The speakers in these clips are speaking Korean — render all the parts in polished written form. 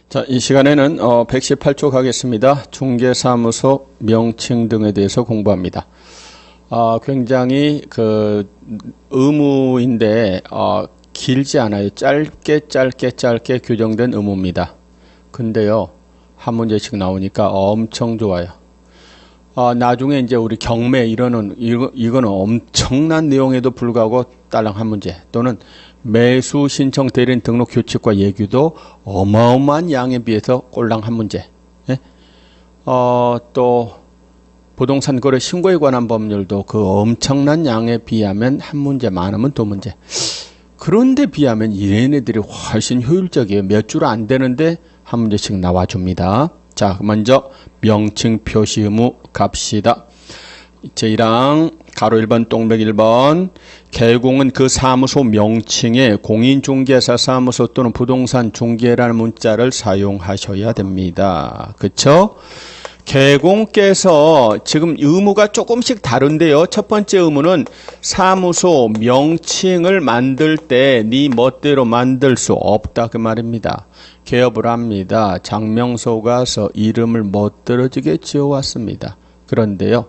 자, 이 시간에는 118쪽 하겠습니다. 중개사무소 명칭 등에 대해서 공부합니다. 굉장히 의무인데 길지 않아요. 짧게 규정된 의무입니다. 근데요, 한 문제씩 나오니까 엄청 좋아요. 나중에 이제 우리 경매 이거는 엄청난 내용에도 불구하고 딸랑 한 문제, 또는 매수 신청 대리인 등록 규칙과 예규도 어마어마한 양에 비해서 꼴랑 한 문제. 예? 또 부동산 거래 신고에 관한 법률도 그 엄청난 양에 비하면 한 문제, 많으면 두 문제. 그런데 비하면 얘네들이 훨씬 효율적이에요. 몇 줄 안 되는데 한 문제씩 나와줍니다. 자, 먼저 명칭 표시 의무 갑시다. 제1항 가로 1번 동백 1번 개공은 그 사무소 명칭에 공인중개사 사무소 또는 부동산 중개라는 문자를 사용하셔야 됩니다. 그쵸? 개공께서 지금 의무가 조금씩 다른데요. 첫 번째 의무는 사무소 명칭을 만들 때 네 멋대로 만들 수 없다 그 말입니다. 개업을 합니다. 장명소 가서 이름을 멋들어지게 지어왔습니다. 그런데요,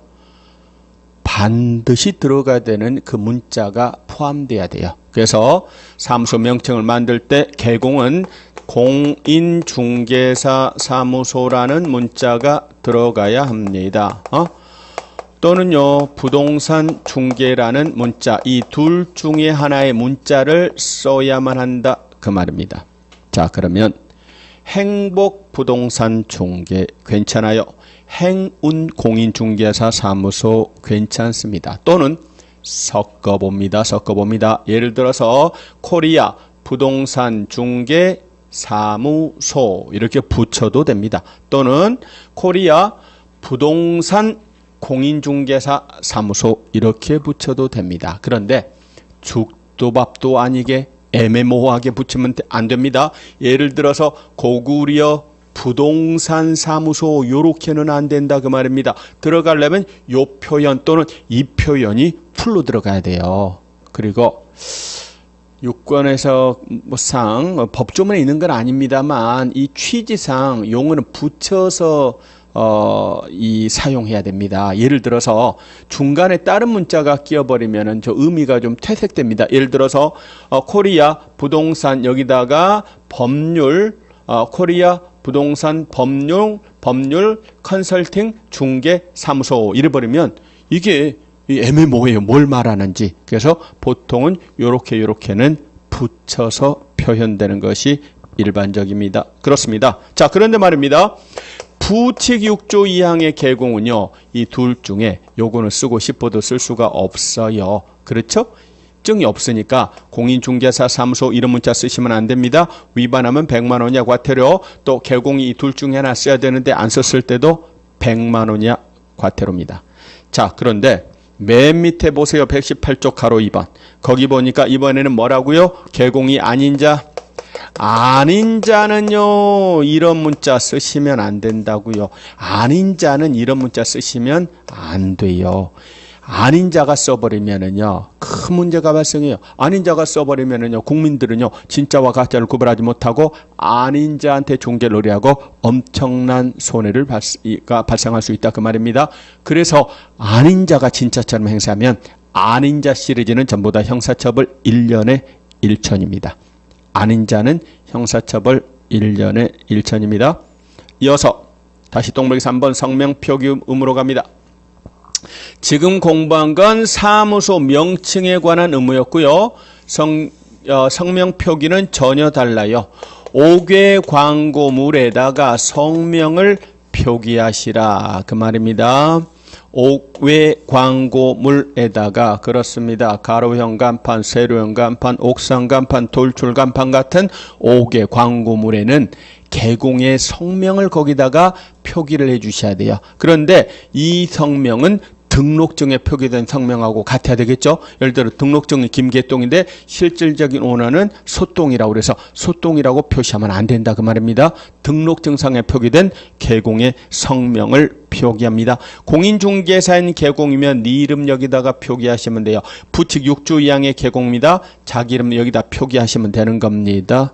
반드시 들어가야 되는 그 문자가 포함돼야 돼요. 그래서 사무소 명칭을 만들 때 개공은 공인중개사 사무소라는 문자가 들어가야 합니다. 또는요, 부동산 중개라는 문자, 이 둘 중에 하나의 문자를 써야만 한다 그 말입니다. 자, 그러면 행복 부동산 중개 괜찮아요? 행운 공인중개사 사무소 괜찮습니다. 또는 섞어봅니다. 예를 들어서 코리아 부동산 중개 사무소 이렇게 붙여도 됩니다. 또는 코리아 부동산 공인중개사 사무소 이렇게 붙여도 됩니다. 그런데 죽도 밥도 아니게 애매모호하게 붙이면 안 됩니다. 예를 들어서 고구려 부동산 사무소 요렇게는 안 된다 그 말입니다. 들어가려면 요 표현 또는 이 표현이 풀로 들어가야 돼요. 그리고 유권에서 법조문에 있는 건 아닙니다만 이 취지상 용어는 붙여서 사용해야 됩니다. 예를 들어서 중간에 다른 문자가 끼어버리면은 저 의미가 좀 퇴색됩니다. 예를 들어서 코리아 부동산 여기다가 법률 코리아 부동산 법률 컨설팅 중개 사무소 이래버리면 이게 애매모호해요. 뭘 말하는지. 그래서 보통은 요렇게는 붙여서 표현되는 것이 일반적입니다. 그렇습니다. 자, 그런데 말입니다. 부칙 6조 2항의 개공은요, 이 둘 중에 요거는 쓰고 싶어도 쓸 수가 없어요. 그렇죠? 증이 없으니까 공인중개사 사무소 이런 문자 쓰시면 안 됩니다. 위반하면 100만 원이야 과태료. 또 개공이 이 둘 중에 하나 써야 되는데 안 썼을 때도 100만 원이야 과태료입니다. 자, 그런데 맨 밑에 보세요. 118쪽 가로 2번. 거기 보니까 이번에는 뭐라고요? 개공이 아닌 자는요, 이런 문자 쓰시면 안 된다고요. 아닌 자는 이런 문자 쓰시면 안 돼요. 아닌 자가 써버리면은요, 큰 문제가 발생해요. 아닌 자가 써버리면은요, 국민들은요, 진짜와 가짜를 구별하지 못하고 아닌 자한테 중개를 의뢰하고 엄청난 손해를 발생할 수 있다 그 말입니다. 그래서 아닌 자가 진짜처럼 행세하면 아닌 자 시리즈는 전부 다 형사처벌 1년에 1천입니다. 아닌 자는 형사처벌 1년에 1천입니다. 이어서 다시 동백이 3번 성명 표기 의무로 갑니다. 지금 공부한 건 사무소 명칭에 관한 의무였고요. 성명 표기는 전혀 달라요. 5개 광고물에다가 성명을 표기하시라 그 말입니다. 5개 광고물에다가 그렇습니다. 가로형 간판, 세로형 간판, 옥상 간판, 돌출 간판 같은 5개 광고물에는 개공의 성명을 거기다가 표기를 해 주셔야 돼요. 그런데 이 성명은 등록증에 표기된 성명하고 같아야 되겠죠. 예를 들어 등록증이 김계똥인데 실질적인 오너는 소똥이라고 그래서 소똥이라고 표시하면 안 된다 그 말입니다. 등록증상에 표기된 개공의 성명을 표기합니다. 공인중개사인 개공이면 네 이름 여기다가 표기하시면 돼요. 부칙 6조 2항의 개공입니다. 자기 이름 여기다 표기하시면 되는 겁니다.